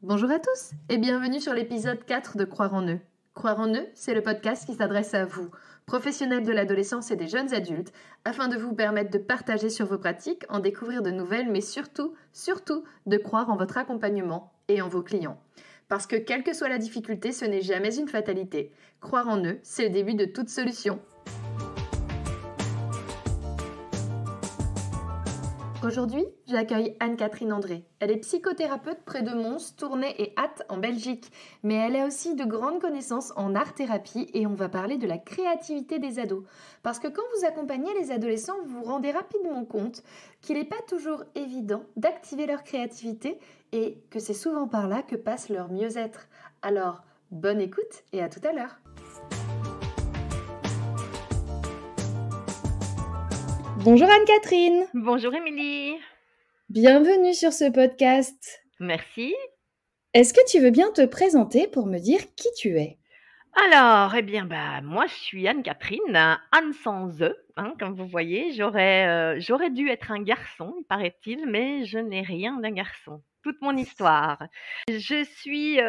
Bonjour à tous et bienvenue sur l'épisode 4 de Croire en eux. Croire en eux, c'est le podcast qui s'adresse à vous, professionnels de l'adolescence et des jeunes adultes, afin de vous permettre de partager sur vos pratiques, en découvrir de nouvelles, mais surtout, de croire en votre accompagnement et en vos clients. Parce que quelle que soit la difficulté, ce n'est jamais une fatalité. Croire en eux, c'est le début de toute solution. Aujourd'hui, j'accueille Anne-Catherine André. Elle est psychothérapeute près de Mons, Tournai et Ath en Belgique. Mais elle a aussi de grandes connaissances en art-thérapie et on va parler de la créativité des ados. Parce que quand vous accompagnez les adolescents, vous vous rendez rapidement compte qu'il n'est pas toujours évident d'activer leur créativité et que c'est souvent par là que passe leur mieux-être. Alors, bonne écoute et à tout à l'heure. Bonjour Anne-Catherine. Bonjour Émilie. Bienvenue sur ce podcast. Merci. Est-ce que tu veux bien te présenter pour me dire qui tu es? Alors, moi je suis Anne-Catherine, Anne sans E, comme vous voyez. J'aurais dû être un garçon, paraît-il, mais je n'ai rien d'un garçon. Toute mon histoire. Je suis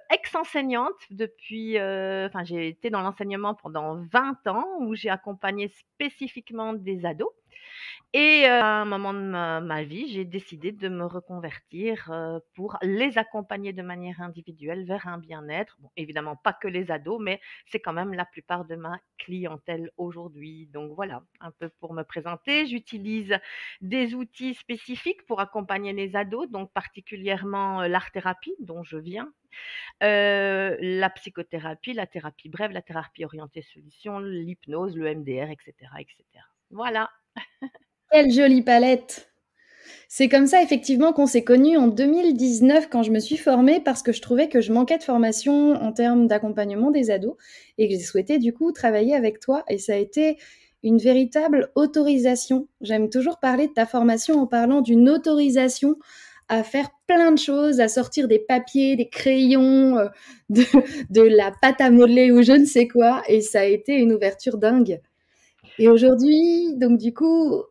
ex-enseignante depuis, j'ai été dans l'enseignement pendant 20 ans où j'ai accompagné spécifiquement des ados. Et à un moment de ma vie, j'ai décidé de me reconvertir pour les accompagner de manière individuelle vers un bien-être. Bon, évidemment, pas que les ados, mais c'est quand même la plupart de ma clientèle aujourd'hui. Donc voilà, un peu pour me présenter. J'utilise des outils spécifiques pour accompagner les ados, donc particulièrement l'art-thérapie dont je viens, la psychothérapie, la thérapie brève, la thérapie orientée solution, l'hypnose, le MDR, etc., etc. Voilà. Quelle jolie palette! C'est comme ça effectivement qu'on s'est connus en 2019 quand je me suis formée parce que je trouvais que je manquais de formation en termes d'accompagnement des ados et que j'ai souhaité du coup travailler avec toi et ça a été une véritable autorisation. J'aime toujours parler de ta formation en parlant d'une autorisation à faire plein de choses, à sortir des papiers, des crayons, de, de la pâte à modeler ou je ne sais quoi et ça a été une ouverture dingue. Et aujourd'hui, donc du coup,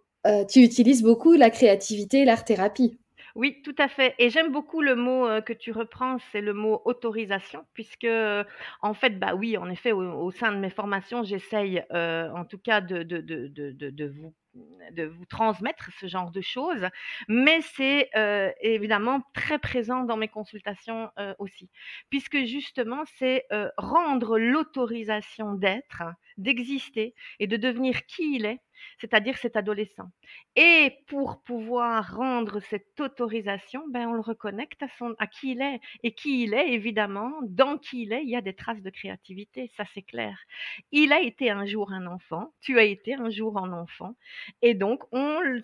tu utilises beaucoup la créativité et l'art-thérapie. Oui, tout à fait. Et j'aime beaucoup le mot que tu reprends, c'est le mot autorisation, puisque en fait, bah oui, en effet, au sein de mes formations, j'essaye, en tout cas, de vous transmettre ce genre de choses, mais c'est évidemment très présent dans mes consultations aussi, puisque justement, c'est rendre l'autorisation d'être, d'exister et de devenir qui il est, c'est-à-dire cet adolescent. Et pour pouvoir rendre cette autorisation, on le reconnecte à qui il est. Et qui il est, évidemment, dans qui il est, il y a des traces de créativité, ça c'est clair. Il a été un jour un enfant, tu as été un jour un enfant. Et donc,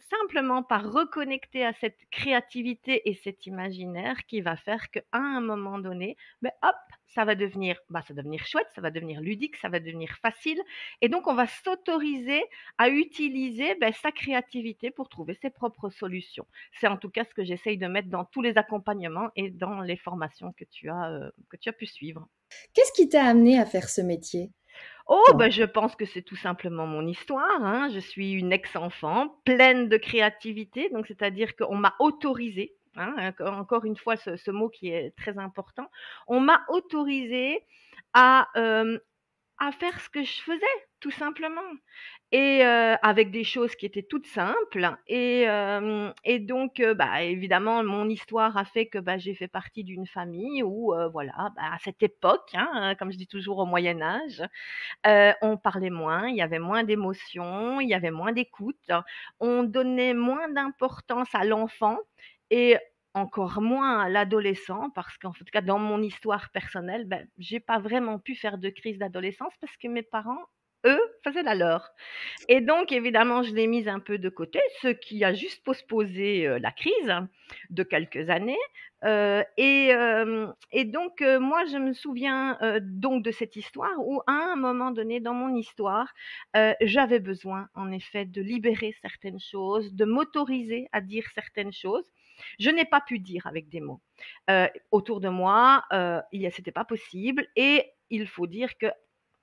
simplement par reconnecter à cette créativité et cet imaginaire qui va faire qu'à un moment donné, hop, ça va devenir chouette, ça va devenir ludique, ça va devenir facile. Et donc, on va s'autoriser à utiliser sa créativité pour trouver ses propres solutions. C'est en tout cas ce que j'essaye de mettre dans tous les accompagnements et dans les formations que tu as pu suivre. Qu'est-ce qui t'a amené à faire ce métier, Oh, toi? je pense que c'est tout simplement mon histoire. Je suis une ex-enfant pleine de créativité, donc c'est-à-dire qu'on m'a autorisée. Encore une fois, ce mot qui est très important. On m'a autorisée à, euh, à faire ce que je faisais, tout simplement. Et avec des choses qui étaient toutes simples. Et donc, évidemment, mon histoire a fait que j'ai fait partie d'une famille où, à cette époque, comme je dis toujours au Moyen Âge, on parlait moins, il y avait moins d'émotions, il y avait moins d'écoute, on donnait moins d'importance à l'enfant et encore moins à l'adolescent parce qu'en tout cas dans mon histoire personnelle, j'ai pas vraiment pu faire de crise d'adolescence parce que mes parents, eux, faisaient la leur. Et donc évidemment, je l'ai mise un peu de côté, ce qui a juste postposé la crise de quelques années. Et donc moi, je me souviens donc de cette histoire où à un moment donné dans mon histoire, j'avais besoin en effet de libérer certaines choses, de m'autoriser à dire certaines choses. Je n'ai pas pu dire avec des mots. Autour de moi, c'était pas possible. Et il faut dire que,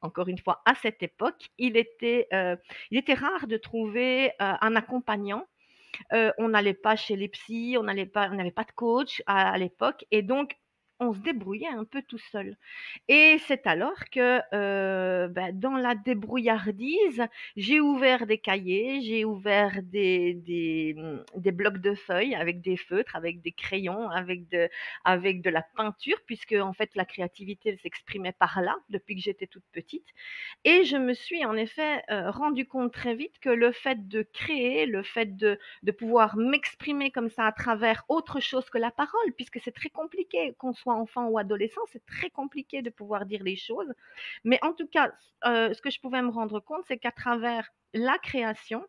encore une fois, à cette époque, il était rare de trouver un accompagnant. On n'allait pas chez les psys, on n'avait pas de coach à l'époque. Et donc, on se débrouillait un peu tout seul. Et c'est alors que, dans la débrouillardise, j'ai ouvert des cahiers, j'ai ouvert des blocs de feuilles avec des feutres, avec des crayons, avec de la peinture, puisque en fait la créativité elle s'exprimait par là depuis que j'étais toute petite. Et je me suis en effet rendu compte très vite que le fait de créer, le fait de pouvoir m'exprimer comme ça à travers autre chose que la parole, puisque c'est très compliqué, qu'on soit enfant ou adolescent, c'est très compliqué de pouvoir dire les choses. Mais en tout cas, ce que je pouvais me rendre compte, c'est qu'à travers la création,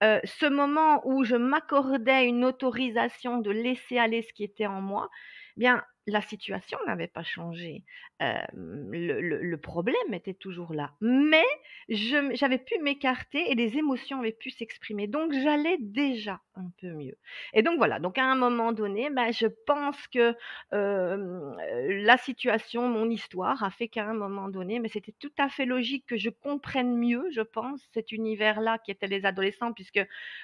ce moment où je m'accordais une autorisation de laisser aller ce qui était en moi, bien, la situation n'avait pas changé. Le problème était toujours là. Mais j'avais pu m'écarter et les émotions avaient pu s'exprimer. Donc, j'allais déjà un peu mieux. Et donc, voilà. Donc, à un moment donné, je pense que la situation, mon histoire a fait qu'à un moment donné, mais c'était tout à fait logique que je comprenne mieux, je pense, cet univers-là qui était les adolescents, puisque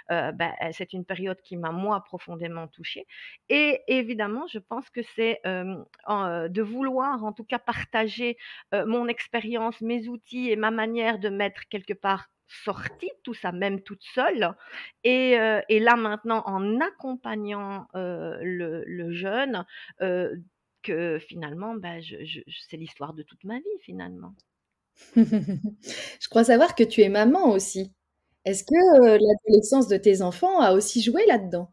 c'est une période qui m'a, moi, profondément touchée. Et évidemment, je pense que c'est de vouloir, en tout cas, partager mon expérience, mes outils et ma manière de m'être quelque part sortie de tout ça, même toute seule. Et là, maintenant, en accompagnant le jeune, que finalement, c'est l'histoire de toute ma vie, finalement. Je crois savoir que tu es maman aussi. Est-ce que, l'adolescence de tes enfants a aussi joué là-dedans?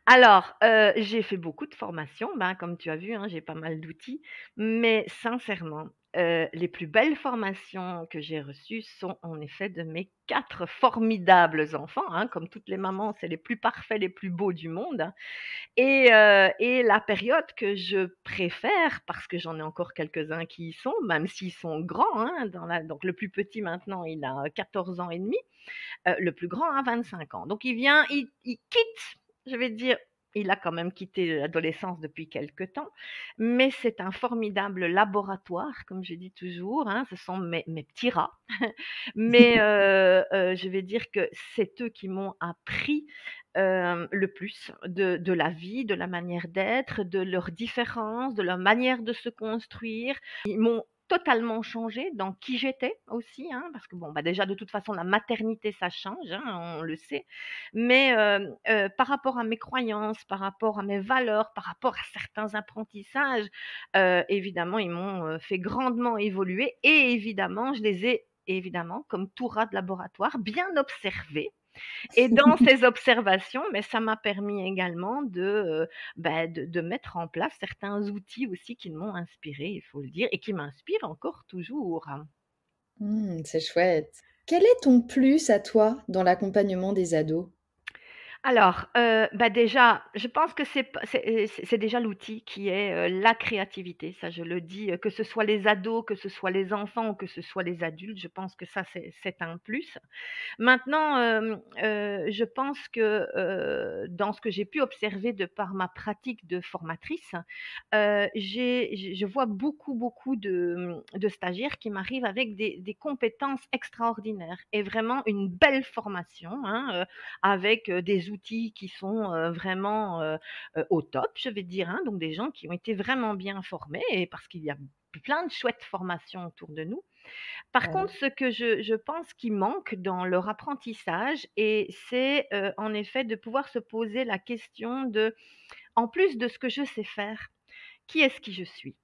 Alors, j'ai fait beaucoup de formations, comme tu as vu, hein, j'ai pas mal d'outils, mais sincèrement, les plus belles formations que j'ai reçues sont en effet de mes 4 formidables enfants, hein. Comme toutes les mamans, c'est les plus parfaits, les plus beaux du monde. Et la période que je préfère, parce que j'en ai encore quelques-uns qui y sont, même s'ils sont grands, hein, donc le plus petit maintenant, il a 14 ans et demi, le plus grand a 25 ans. Donc il quitte, je vais dire, il a quand même quitté l'adolescence depuis quelque temps, mais c'est un formidable laboratoire, comme je dis toujours, hein, ce sont mes petits rats. Mais je vais dire que c'est eux qui m'ont appris le plus de la vie, de la manière d'être, de leurs différences, de leur manière de se construire. Ils m'ont totalement changé dans qui j'étais aussi, hein, parce que bon, déjà de toute façon la maternité ça change, hein, on le sait, mais par rapport à mes croyances, par rapport à mes valeurs, par rapport à certains apprentissages, évidemment ils m'ont fait grandement évoluer et évidemment je les ai évidemment comme tout rat de laboratoire bien observés et dans ces observations, mais ça m'a permis également de mettre en place certains outils aussi qui m'ont inspirée, il faut le dire, et qui m'inspirent encore toujours. Mmh, c'est chouette. Quel est ton plus à toi dans l'accompagnement des ados? Alors, déjà, je pense que c'est déjà l'outil qui est, la créativité. Ça, je le dis, que ce soit les ados, que ce soit les enfants ou que ce soit les adultes, je pense que ça, c'est un plus. Maintenant, je pense que, dans ce que j'ai pu observer de par ma pratique de formatrice, je vois beaucoup, beaucoup de stagiaires qui m'arrivent avec des compétences extraordinaires et vraiment une belle formation, hein, avec, des outils qui sont, vraiment, au top, je vais dire, hein. Donc des gens qui ont été vraiment bien formés et parce qu'il y a plein de chouettes formations autour de nous. Par contre, Ouais. ce que je pense qui manque dans leur apprentissage et c'est, en effet de pouvoir se poser la question de, en plus de ce que je sais faire, qui est-ce qui je suis?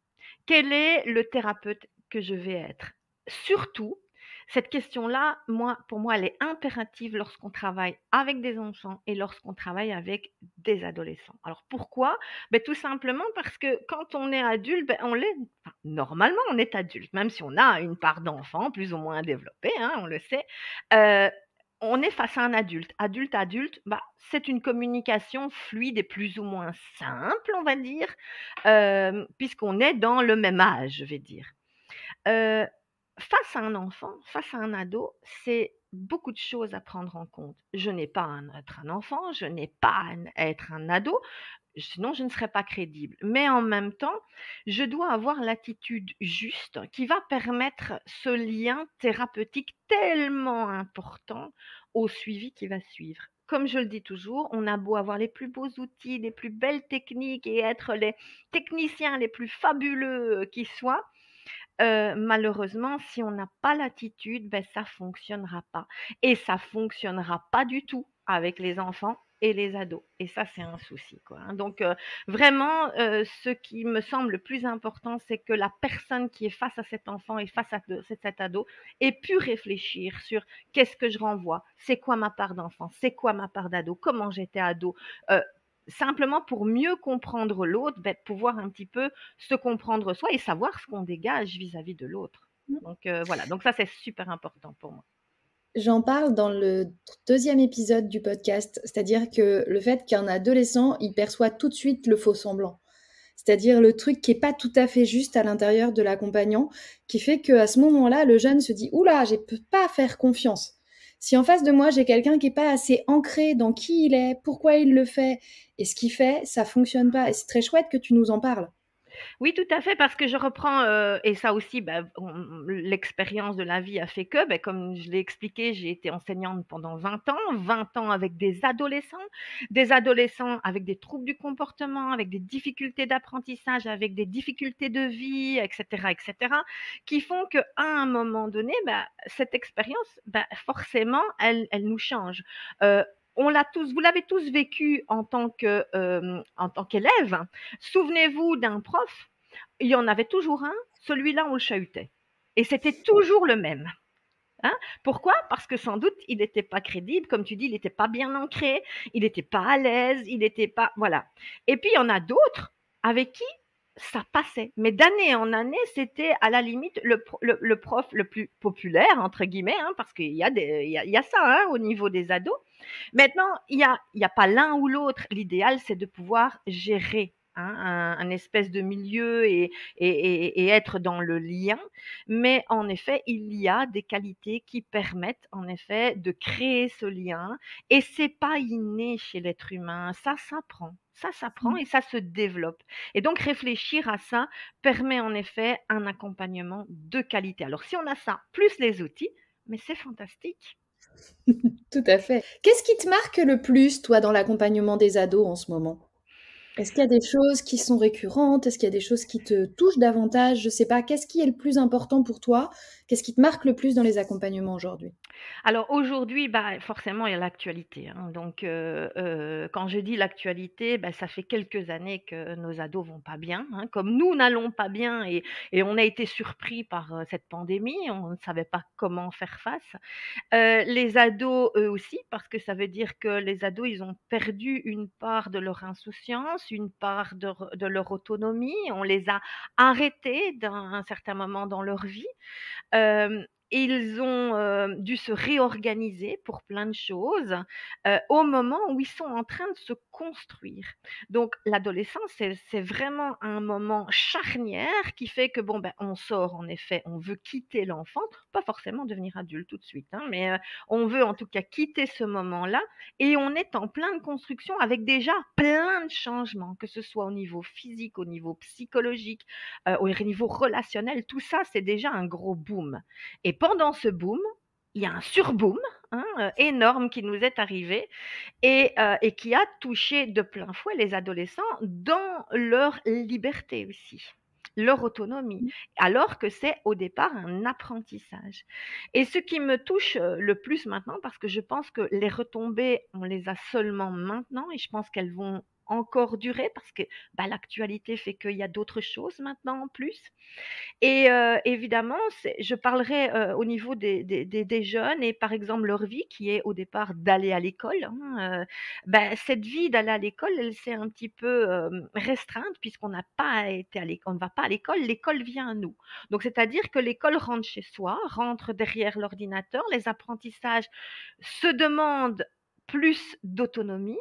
Quel est le thérapeute que je vais être? Surtout, cette question-là, pour moi, elle est impérative lorsqu'on travaille avec des enfants et lorsqu'on travaille avec des adolescents. Alors pourquoi? Tout simplement parce que quand on est adulte, normalement on est adulte, même si on a une part d'enfant plus ou moins développée, hein, on le sait. Euh, on est face à un adulte. Adulte, c'est une communication fluide et plus ou moins simple, on va dire, puisqu'on est dans le même âge, je vais dire. Heu, Face à un enfant, face à un ado, c'est beaucoup de choses à prendre en compte. Je n'ai pas à être un enfant, je n'ai pas à être un ado, sinon je ne serais pas crédible. Mais en même temps, je dois avoir l'attitude juste qui va permettre ce lien thérapeutique tellement important au suivi qui va suivre. comme je le dis toujours, on a beau avoir les plus beaux outils, les plus belles techniques et être les techniciens les plus fabuleux qui soient, malheureusement, si on n'a pas l'attitude, ben, ça fonctionnera pas et ça fonctionnera pas du tout avec les enfants et les ados et ça, c'est un souci, quoi, hein. Donc vraiment, ce qui me semble le plus important, c'est que la personne qui est face à cet enfant et face à cet ado ait pu réfléchir sur: «Qu'est-ce que je renvoie? C'est quoi ma part d'enfant? C'est quoi ma part d'ado? Comment j'étais ado?» heu, simplement pour mieux comprendre l'autre, beh, pouvoir un petit peu se comprendre soi et savoir ce qu'on dégage vis-à-vis de l'autre. Donc voilà, donc ça c'est super important pour moi. J'en parle dans le deuxième épisode du podcast, c'est-à-dire que le fait qu'un adolescent, il perçoit tout de suite le faux semblant. C'est-à-dire le truc qui est pas tout à fait juste à l'intérieur de l'accompagnant, qui fait qu'à ce moment-là, le jeune se dit: «Ouh là, je peux pas faire confiance. Si en face de moi, j'ai quelqu'un qui est pas assez ancré dans qui il est, pourquoi il le fait et ce qu'il fait, ça fonctionne pas» et c'est très chouette que tu nous en parles. Oui, tout à fait, parce que je reprends, et ça aussi, bah, l'expérience de la vie a fait que, beh, comme je l'ai expliqué, j'ai été enseignante pendant 20 ans avec des adolescents avec des troubles du comportement, avec des difficultés d'apprentissage, avec des difficultés de vie, et cetera, qui font qu'à un moment donné, bah, cette expérience, bah, forcément, elle nous change. Heu, on l'a tous vous l'avez tous vécu en tant qu'élève. Souvenez-vous d'un prof, il y en avait toujours un, celui-là on le chahutait. Et c'était toujours le même. Hein. Pourquoi? Parce que sans doute il n'était pas crédible, comme tu dis, il n'était pas bien ancré, il n'était pas à l'aise, il n'était pas. Voilà. Et puis il y en a d'autres avec qui ça passait. Mais d'année en année, c'était à la limite le prof le plus populaire, entre guillemets, hein, parce qu'il y a, il y a ça hein, au niveau des ados. Maintenant, il y a pas l'un ou l'autre. L'idéal, c'est de pouvoir gérer hein, un espèce de milieu et être dans le lien. Mais en effet, il y a des qualités qui permettent en effet de créer ce lien. Et c'est pas inné chez l'être humain. Ça s'apprend. Ça s'apprend Mmh. et ça se développe. Et donc réfléchir à ça permet en effet un accompagnement de qualité. Alors si on a ça, plus les outils, mais c'est fantastique. Tout à fait. Qu'est-ce qui te marque le plus, toi, dans l'accompagnement des ados en ce moment? Est-ce qu'il y a des choses qui sont récurrentes? Est-ce qu'il y a des choses qui te touchent davantage? Je sais pas, qu'est-ce qui est le plus important pour toi? Qu'est-ce qui te marque le plus dans les accompagnements aujourd'hui? Alors aujourd'hui, bah, forcément, il y a l'actualité, hein. Donc, quand je dis l'actualité, bah, ça fait quelques années que nos ados vont pas bien, hein. Comme nous n'allons pas bien et on a été surpris par, cette pandémie, on ne savait pas comment faire face. Les ados, eux aussi, parce que ça veut dire que les ados, ils ont perdu une part de leur insouciance, une part de leur autonomie. On les a arrêtés d'un un certain moment dans leur vie. Ils ont, dû se réorganiser pour plein de choses, au moment où ils sont en train de se construire. Donc l'adolescence, c'est vraiment un moment charnière qui fait que bon, ben, on sort en effet, on veut quitter l'enfance, pas forcément devenir adulte tout de suite, hein, mais, on veut en tout cas quitter ce moment-là et on est en pleine construction avec déjà plein de changements, que ce soit au niveau physique, au niveau psychologique, au niveau relationnel, tout ça, c'est déjà un gros boom. Et pendant ce boom, il y a un surboom hein, énorme qui nous est arrivé et qui a touché de plein fouet les adolescents dans leur liberté aussi, leur autonomie, alors que c'est au départ un apprentissage. Et ce qui me touche le plus maintenant, parce que je pense que les retombées, on les a seulement maintenant et je pense qu'elles vont encore durer parce que bah, l'actualité fait qu'il y a d'autres choses maintenant en plus. Et évidemment, je parlerai, au niveau des jeunes et par exemple leur vie qui est au départ d'aller à l'école, hein, bah, cette vie d'aller à l'école, elle s'est un petit peu, restreinte puisqu'on n'a pas été à l'école, on ne va pas à l'école vient à nous. Donc c'est-à-dire que l'école rentre chez soi, rentre derrière l'ordinateur, les apprentissages se demandent plus d'autonomie.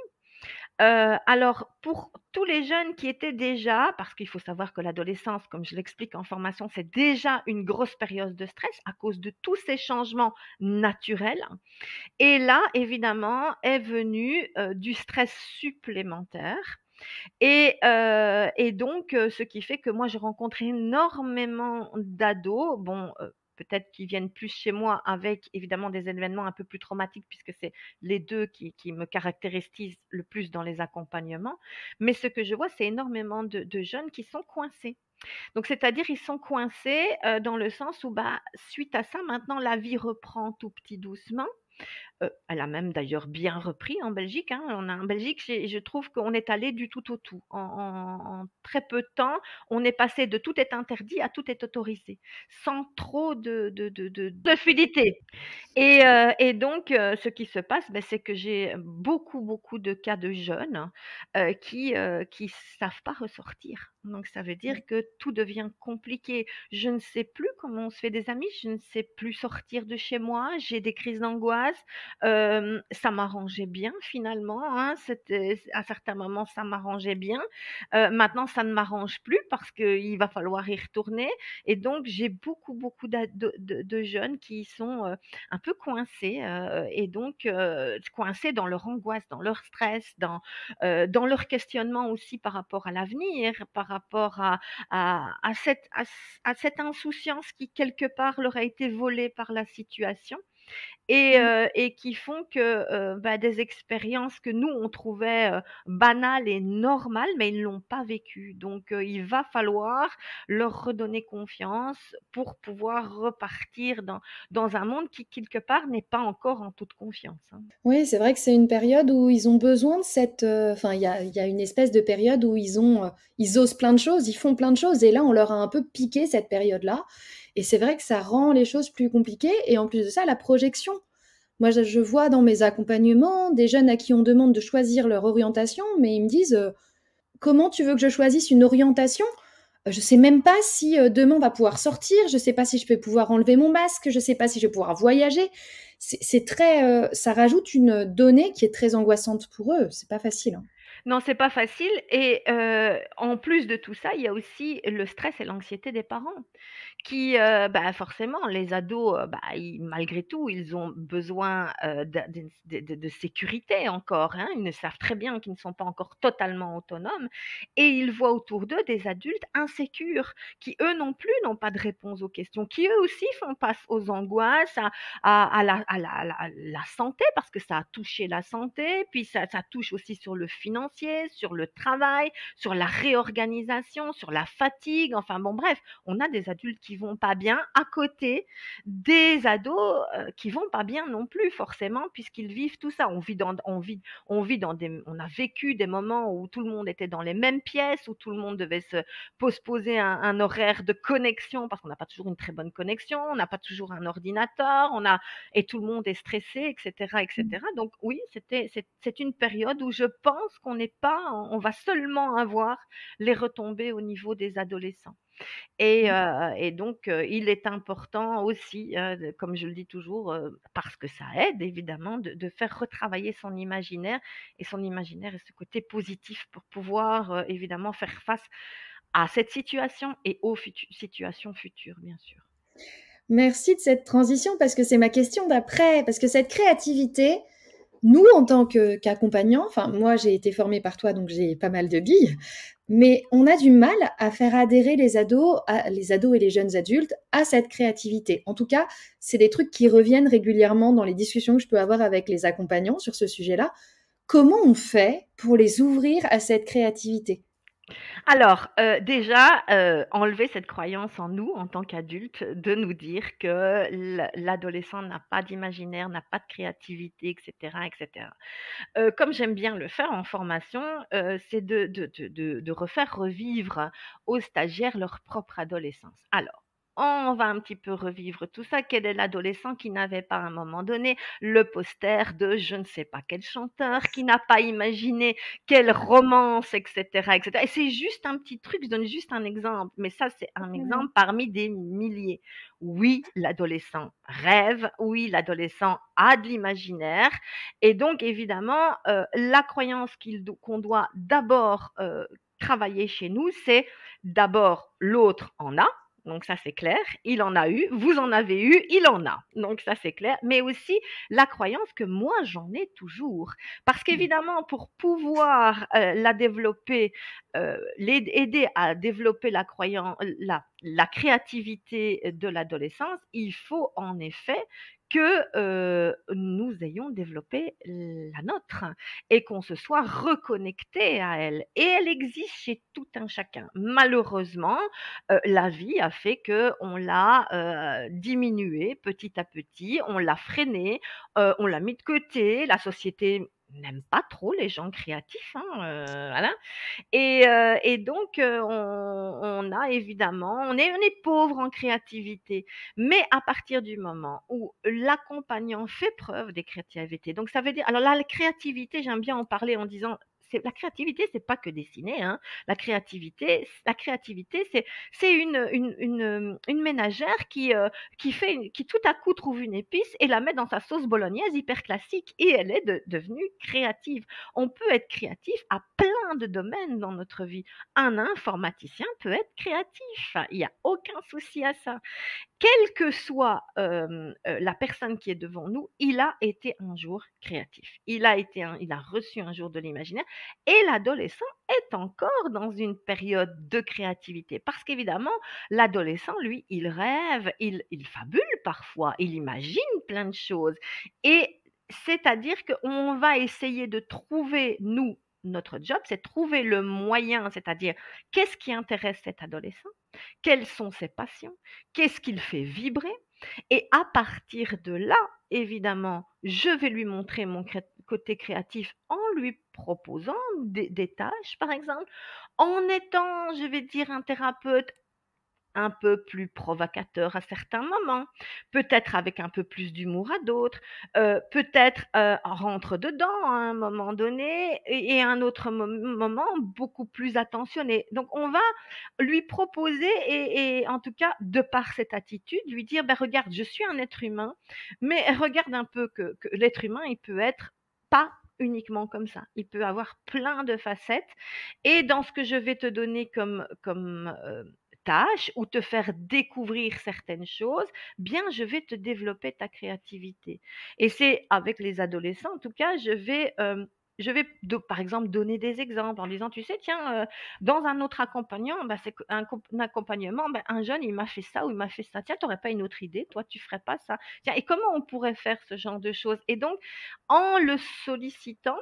Alors pour tous les jeunes qui étaient déjà parce qu'il faut savoir que l'adolescence, comme je l'explique en formation, c'est déjà une grosse période de stress à cause de tous ces changements naturels et là, évidemment, est venu, du stress supplémentaire et donc ce qui fait que moi, je rencontre énormément d'ados, bon, peut-être qui viennent plus chez moi avec évidemment des événements un peu plus traumatiques puisque c'est les 2 qui me caractérisent le plus dans les accompagnements. Mais ce que je vois, c'est énormément de jeunes qui sont coincés. Donc c'est-à-dire ils sont coincés, dans le sens où, bah, suite à ça, maintenant la vie reprend tout petit doucement. Elle a même d'ailleurs bien repris en Belgique, hein. En Belgique, je trouve qu'on est allé du tout au tout. En très peu de temps, on est passé de tout est interdit à tout est autorisé, sans trop de fluidité. Et donc, ce qui se passe, beh, c'est que j'ai beaucoup, beaucoup de cas de jeunes, qui savent pas ressortir. Donc ça veut dire que tout devient compliqué. Je ne sais plus comment on se fait des amis, je ne sais plus sortir de chez moi, j'ai des crises d'angoisse. Ça m'arrangeait bien finalement, hein, c'était à certains moments, ça m'arrangeait bien. Maintenant, ça ne m'arrange plus parce qu'il va falloir y retourner et donc j'ai beaucoup, beaucoup de jeunes qui sont, un peu coincés et donc coincés dans leur angoisse, dans leur stress, dans leur questionnement aussi par rapport à l'avenir, par rapport à cette insouciance qui quelque part leur a été volée par la situation et qui font que bah, des expériences que nous on trouvait banales et normales, mais ils l'ont pas vécues. Donc il va falloir leur redonner confiance pour pouvoir repartir dans un monde qui quelque part n'est pas encore en toute confiance, hein. Oui, c'est vrai que c'est une période où ils ont besoin de cette, enfin, il y a une espèce de période où ils osent plein de choses, ils font plein de choses et là, on leur a un peu piqué cette période-là et c'est vrai que ça rend les choses plus compliquées et en plus de ça, la projection. Moi, je vois dans mes accompagnements des jeunes à qui on demande de choisir leur orientation, mais ils me disent, «Comment tu veux que je choisisse une orientation? Je sais même pas si, demain on va pouvoir sortir, je sais pas si je vais pouvoir enlever mon masque, je sais pas si je vais pouvoir voyager». C'est très, ça rajoute une donnée qui est très angoissante pour eux, c'est pas facile, hein. Non, c'est pas facile et en plus de tout ça, il y a aussi le stress et l'anxiété des parents. Qui, bah, forcément, les ados, bah, ils malgré tout, ils ont besoin, de sécurité encore, hein. Ils ne savent très bien qu'ils ne sont pas encore totalement autonomes et ils voient autour d'eux des adultes insécures qui, eux non plus, n'ont pas de réponse aux questions, qui eux aussi font face aux angoisses, à la santé parce que ça a touché la santé, puis ça touche aussi sur le financier, sur le travail, sur la réorganisation, sur la fatigue, enfin bon bref, on a des adultes qui vont pas bien à côté des ados qui vont pas bien non plus forcément puisqu'ils vivent tout ça. On a vécu des moments où tout le monde était dans les mêmes pièces, où tout le monde devait se poser un horaire de connexion parce qu'on n'a pas toujours une très bonne connexion, on n'a pas toujours un ordinateur, et tout le monde est stressé, etc., etc. Donc oui, c'est une période où je pense on va seulement avoir les retombées au niveau des adolescents. Et donc, il est important aussi, comme je le dis toujours, parce que ça aide évidemment, de faire retravailler son imaginaire et son imaginaire et ce côté positif pour pouvoir, évidemment faire face à cette situation et aux situations futures, bien sûr. Merci de cette transition parce que c'est ma question d'après, parce que cette créativité, nous, en tant qu'accompagnants, enfin, moi, j'ai été formée par toi, donc j'ai pas mal de billes, mais on a du mal à faire adhérer les ados et les jeunes adultes à cette créativité. En tout cas, c'est des trucs qui reviennent régulièrement dans les discussions que je peux avoir avec les accompagnants sur ce sujet-là. Comment on fait pour les ouvrir à cette créativité? Alors, déjà, enlever cette croyance en nous, en tant qu'adultes, de nous dire que l'adolescent n'a pas d'imaginaire, n'a pas de créativité et cetera et cetera. Comme j'aime bien le faire en formation, c'est de refaire revivre aux stagiaires leur propre adolescence. Alors, on va un petit peu revivre tout ça. Quel est l'adolescent qui n'avait pas à un moment donné le poster de je ne sais pas quel chanteur, qui n'a pas imaginé quelle romance, et cetera et cetera et c'est juste un petit truc, je donne juste un exemple, mais ça, c'est un exemple parmi des milliers. Oui, l'adolescent rêve, oui, l'adolescent a de l'imaginaire et donc évidemment, la croyance qu'on doit d'abord, travailler chez nous, c'est d'abord l'autre en a, Donc ça c'est clair, il en a eu, vous en avez eu, il en a. Donc ça c'est clair, mais aussi la croyance que moi j'en ai toujours. Parce qu'évidemment, pour pouvoir la développer, aider à développer la créativité de l'adolescence, il faut en effet que nous ayons développé la nôtre et qu'on se soit reconnecté à elle. Et elle existe chez tout un chacun. Malheureusement, la vie a fait que on l'a diminuée petit à petit, on l'a freinée, on l'a mis de côté. La société n'aime pas trop les gens créatifs, hein, voilà. Et donc, on a évidemment, on est pauvre en créativité, mais à partir du moment où l'accompagnant fait preuve de créativité, donc ça veut dire, alors là, la créativité, j'aime bien en parler en disant, la créativité, c'est pas que dessiner, hein. La créativité, c'est une ménagère qui tout à coup trouve une épice et la met dans sa sauce bolognaise hyper classique et elle est devenue créative. On peut être créatif à plein de domaines dans notre vie. Un informaticien peut être créatif, il n'y a aucun souci à ça. Quelle que soit la personne qui est devant nous, il a été un jour créatif. Il a reçu un jour de l'imaginaire et l'adolescent est encore dans une période de créativité parce qu'évidemment, l'adolescent, lui, il rêve, il fabule parfois, il imagine plein de choses et c'est-à-dire qu'on va essayer de trouver, nous, notre job, c'est trouver le moyen, c'est-à-dire qu'est-ce qui intéresse cet adolescent, quelles sont ses passions, qu'est-ce qu'il fait vibrer, et à partir de là, évidemment, je vais lui montrer mon côté créatif en lui proposant des tâches, par exemple, en étant, je vais dire, un thérapeute un peu plus provocateur à certains moments, peut-être avec un peu plus d'humour à d'autres, peut-être rentre dedans à un moment donné et un autre moment beaucoup plus attentionné. Donc on va lui proposer et en tout cas de par cette attitude lui dire ben regarde, je suis un être humain, mais regarde un peu que l'être humain il peut être pas uniquement comme ça, il peut avoir plein de facettes et dans ce que je vais te donner comme tâche ou te faire découvrir certaines choses, bien je vais te développer ta créativité. Et c'est avec les adolescents, en tout cas, par exemple donner des exemples en disant, tu sais, tiens, dans un autre accompagnement, bah, c'est un accompagnement, bah, un jeune, il m'a fait ça ou il m'a fait ça. Tiens, tu n'aurais pas une autre idée, toi, tu ferais pas ça. Tiens, et comment on pourrait faire ce genre de choses? Et donc, en le sollicitant,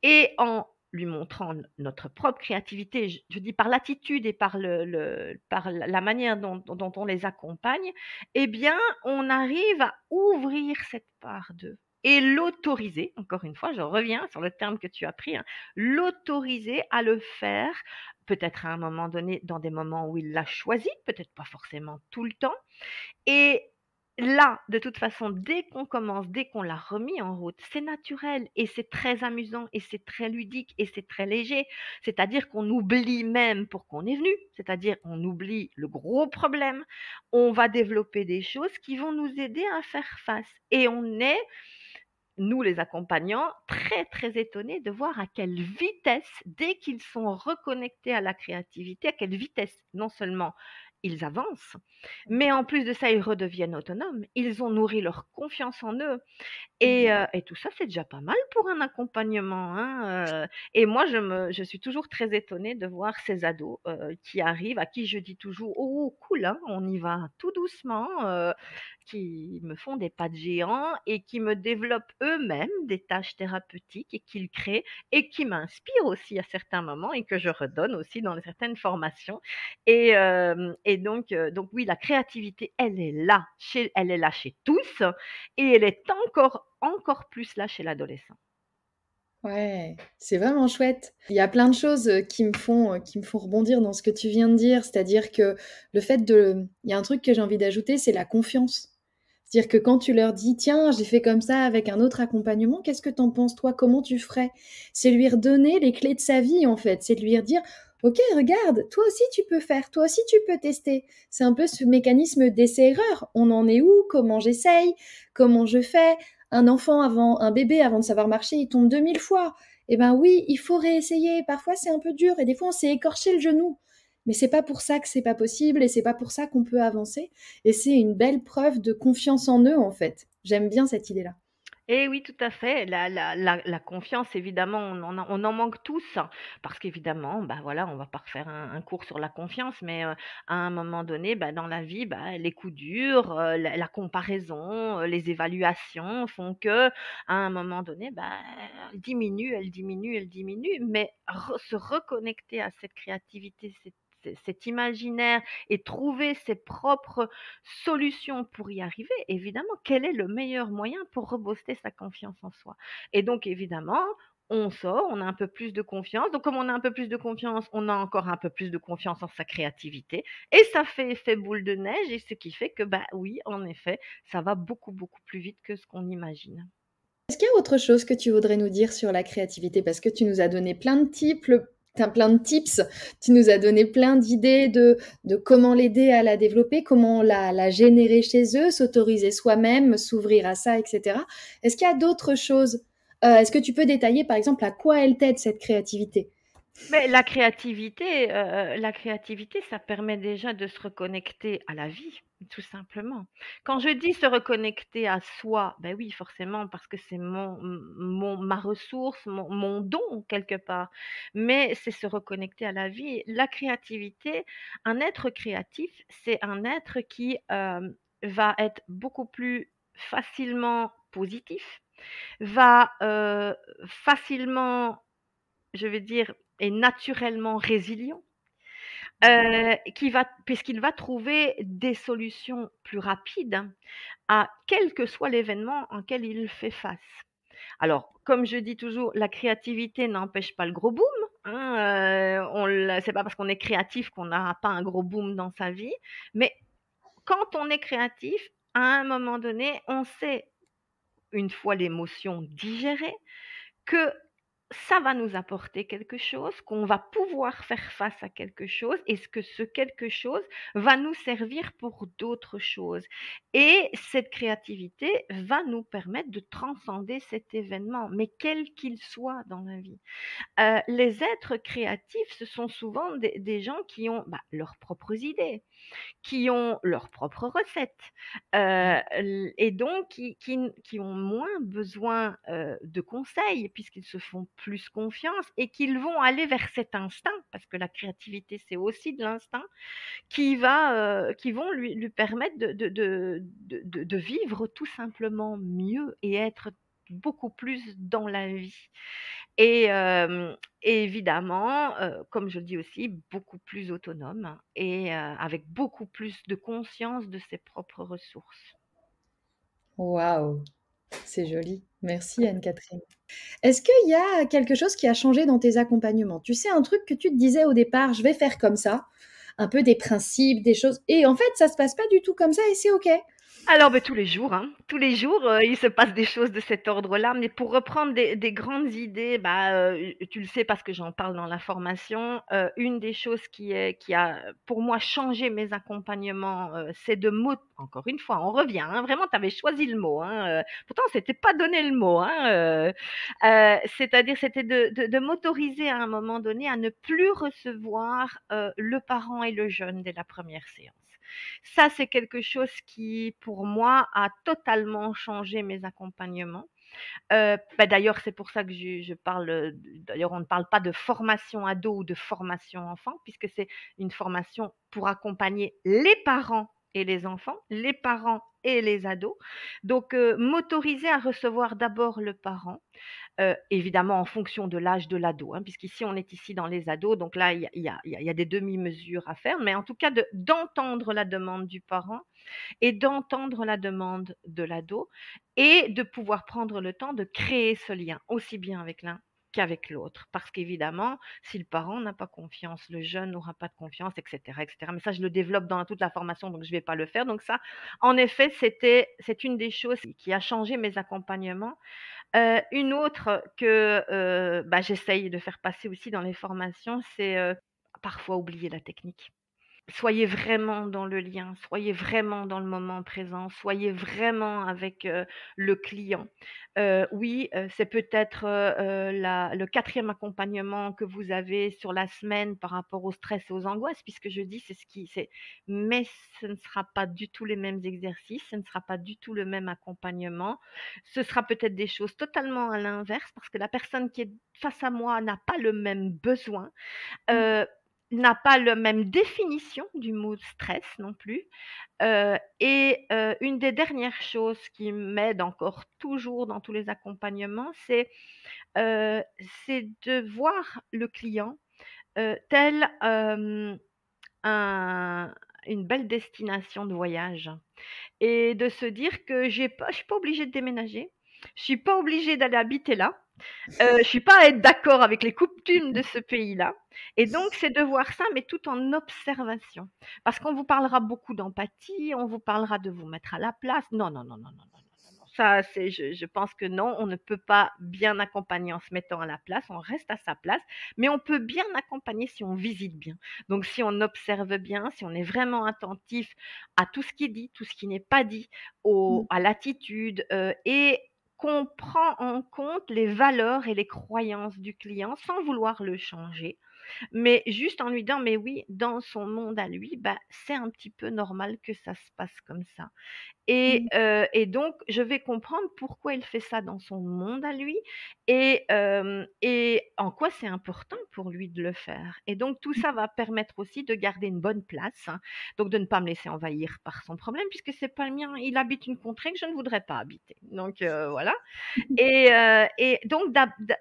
et en lui montrant notre propre créativité, je dis par l'attitude et par par la manière dont on les accompagne, eh bien, on arrive à ouvrir cette part d'eux et l'autoriser, encore une fois, je reviens sur le terme que tu as pris, hein, l'autoriser à le faire, peut-être à un moment donné, dans des moments où il l'a choisi, peut-être pas forcément tout le temps, et là, de toute façon, dès qu'on commence, dès qu'on l'a remis en route, c'est naturel et c'est très amusant et c'est très ludique et c'est très léger. C'est-à-dire qu'on oublie même pour qu'on est venu, c'est-à-dire on oublie le gros problème. On va développer des choses qui vont nous aider à faire face. Et on est, nous les accompagnants, très très étonnés de voir à quelle vitesse, dès qu'ils sont reconnectés à la créativité, à quelle vitesse non seulement ils avancent, mais en plus de ça, ils redeviennent autonomes. Ils ont nourri leur confiance en eux. Et tout ça, c'est déjà pas mal pour un accompagnement, hein, et moi, je suis toujours très étonnée de voir ces ados, qui arrivent, à qui je dis toujours: «Oh cool, hein, on y va tout doucement», qui me font des pas de géant et qui me développent eux-mêmes des tâches thérapeutiques et qu'ils créent et qui m'inspirent aussi à certains moments et que je redonne aussi dans certaines formations et donc oui, la créativité, elle est là chez tous et elle est encore plus là chez l'adolescent. Ouais, c'est vraiment chouette. Il y a plein de choses qui me font rebondir dans ce que tu viens de dire. C'est-à-dire que le fait de... Il y a un truc que j'ai envie d'ajouter, c'est la confiance. C'est-à-dire que quand tu leur dis, tiens, j'ai fait comme ça avec un autre accompagnement, qu'est-ce que t'en penses, toi? Comment tu ferais? C'est lui redonner les clés de sa vie, en fait. C'est de lui dire, ok, regarde, toi aussi tu peux faire, toi aussi tu peux tester. C'est un peu ce mécanisme d'essai-erreur. On en est où? Comment j'essaye? Comment je fais? Un bébé avant de savoir marcher, il tombe 2000 fois. Eh ben oui, il faut réessayer. Parfois c'est un peu dur et des fois on s'est écorché le genou. Mais c'est pas pour ça que c'est pas possible et c'est pas pour ça qu'on peut avancer. Et c'est une belle preuve de confiance en eux, en fait. J'aime bien cette idée-là. Et oui, tout à fait. La confiance, évidemment, on en manque tous, hein, parce qu'évidemment, bah, voilà, on va pas refaire un cours sur la confiance, mais à un moment donné, bah, dans la vie, bah, les coups durs, la comparaison, les évaluations font que, à un moment donné, bah, elle diminue, elle diminue, elle diminue, mais se reconnecter à cette créativité, cet imaginaire et trouver ses propres solution pour y arriver, évidemment, quel est le meilleur moyen pour rebooster sa confiance en soi? Et donc évidemment, on sort, on a un peu plus de confiance. Donc comme on a un peu plus de confiance, on a encore un peu plus de confiance en sa créativité et ça fait effet boule de neige et ce qui fait que, bah, oui, en effet, ça va beaucoup, beaucoup plus vite que ce qu'on imagine. Est-ce qu'il y a autre chose que tu voudrais nous dire sur la créativité? Parce que tu nous as donné plein de tips, plein de tips, tu nous as donné plein d'idées de comment l'aider à la développer, comment la générer chez eux, s'autoriser soi-même, s'ouvrir à ça, etc. Est-ce qu'il y a d'autres choses? Est-ce que tu peux détailler, par exemple, à quoi elle t'aide, cette créativité? Mais la créativité, ça permet déjà de se reconnecter à la vie, tout simplement. Quand je dis se reconnecter à soi, ben oui, forcément, parce que c'est ma ressource, mon don, quelque part. Mais c'est se reconnecter à la vie. La créativité, un être créatif, c'est un être qui va être beaucoup plus facilement positif, va facilement, je vais dire, est naturellement résilient, qui va puisqu'il va trouver des solutions plus rapides à quel que soit l'événement auquel il fait face. Alors, comme je dis toujours, la créativité n'empêche pas le gros boom, hein, c'est pas parce qu'on est créatif qu'on n'aura pas un gros boom dans sa vie, mais quand on est créatif, à un moment donné, on sait, une fois l'émotion digérée, que ça va nous apporter quelque chose, qu'on va pouvoir faire face à quelque chose et que ce quelque chose va nous servir pour d'autres choses. Et cette créativité va nous permettre de transcender cet événement, mais quel qu'il soit dans la vie. Les êtres créatifs, ce sont souvent des gens qui ont bah, leurs propres idées, qui ont leurs propres recettes et donc qui ont moins besoin de conseils puisqu'ils se font plus confiance et qu'ils vont aller vers cet instinct parce que la créativité c'est aussi de l'instinct qui vont lui permettre de vivre tout simplement mieux et être beaucoup plus dans la vie. Et, et évidemment, comme je le dis aussi, beaucoup plus autonome et avec beaucoup plus de conscience de ses propres ressources. Waouh, c'est joli. Merci Anne-Catherine. Est-ce qu'il y a quelque chose qui a changé dans tes accompagnements? Tu sais, un truc que tu te disais au départ, je vais faire comme ça, un peu des principes, des choses, et en fait, ça se passe pas du tout comme ça et c'est OK. Alors, beh, tous les jours, hein. Tous les jours, il se passe des choses de cet ordre-là, mais pour reprendre des grandes idées, bah, tu le sais parce que j'en parle dans la formation, une des choses qui a, pour moi, changé mes accompagnements, c'est de encore une fois, on revient, hein, vraiment, tu avais choisi le mot, hein, pourtant on s'était pas donné le mot, hein, c'est-à-dire c'était de m'autoriser à un moment donné à ne plus recevoir, le parent et le jeune dès la première séance. Ça, c'est quelque chose qui, pour moi, a totalement changé mes accompagnements. Bah, d'ailleurs, c'est pour ça que je parle, d'ailleurs, on ne parle pas de formation ado ou de formation enfant, puisque c'est une formation pour accompagner les parents et les enfants, les parents et les ados. Donc, m'autoriser à recevoir d'abord le parent, évidemment en fonction de l'âge de l'ado, hein, puisqu'ici on est ici dans les ados, donc là il y a des demi-mesures à faire, mais en tout cas d'entendre la demande du parent et d'entendre la demande de l'ado et de pouvoir prendre le temps de créer ce lien, aussi bien avec l'un qu'avec l'autre. Parce qu'évidemment, si le parent n'a pas confiance, le jeune n'aura pas de confiance, etc., etc. Mais ça, je le développe dans toute la formation, donc je ne vais pas le faire. Donc ça, en effet, c'est une des choses qui a changé mes accompagnements. Une autre que, bah, j'essaye de faire passer aussi dans les formations, c'est, parfois oublier la technique. soyez vraiment dans le lien, soyez vraiment dans le moment présent, soyez vraiment avec, le client. Oui, c'est peut-être, la le 4e accompagnement que vous avez sur la semaine par rapport au stress et aux angoisses, puisque je dis c'est ce qui c'est mais ce ne sera pas du tout les mêmes exercices, ce ne sera pas du tout le même accompagnement. Ce sera peut-être des choses totalement à l'inverse, parce que la personne qui est face à moi n'a pas le même besoin, Mmh. heu, n'a pas la même définition du mot stress non plus. Une des dernières choses qui m'aide encore toujours dans tous les accompagnements, heu, c'est de voir le client, tel, un une belle destination de voyage et de se dire que je suis pas obligée de déménager, je suis pas obligée d'aller habiter là. Je suis pas à être d'accord avec les coutumes de ce pays-là et donc c'est de voir ça, mais tout en observation. Parce qu'on vous parlera beaucoup d'empathie, on vous parlera de vous mettre à la place. Non, non, non, non, non, non, non, non, non. Ça, c'est je pense que non, on ne peut pas bien accompagner en se mettant à la place, on reste à sa place, mais on peut bien accompagner si on visite bien. Donc si on observe bien, si on est vraiment attentif à tout ce qui est dit, tout ce qui n'est pas dit, Mmh. à l'attitude, et qu'on prend en compte les valeurs et les croyances du client sans vouloir le changer, mais juste en lui disant: «Mais oui, dans son monde à lui, bah, c'est un petit peu normal que ça se passe comme ça». Mmh. Et donc je vais comprendre pourquoi il fait ça dans son monde à lui et en quoi c'est important pour lui de le faire et donc tout ça va permettre aussi de garder une bonne place, hein, donc de ne pas me laisser envahir par son problème puisque c'est pas le mien. Il habite une contrée que je ne voudrais pas habiter, donc voilà et donc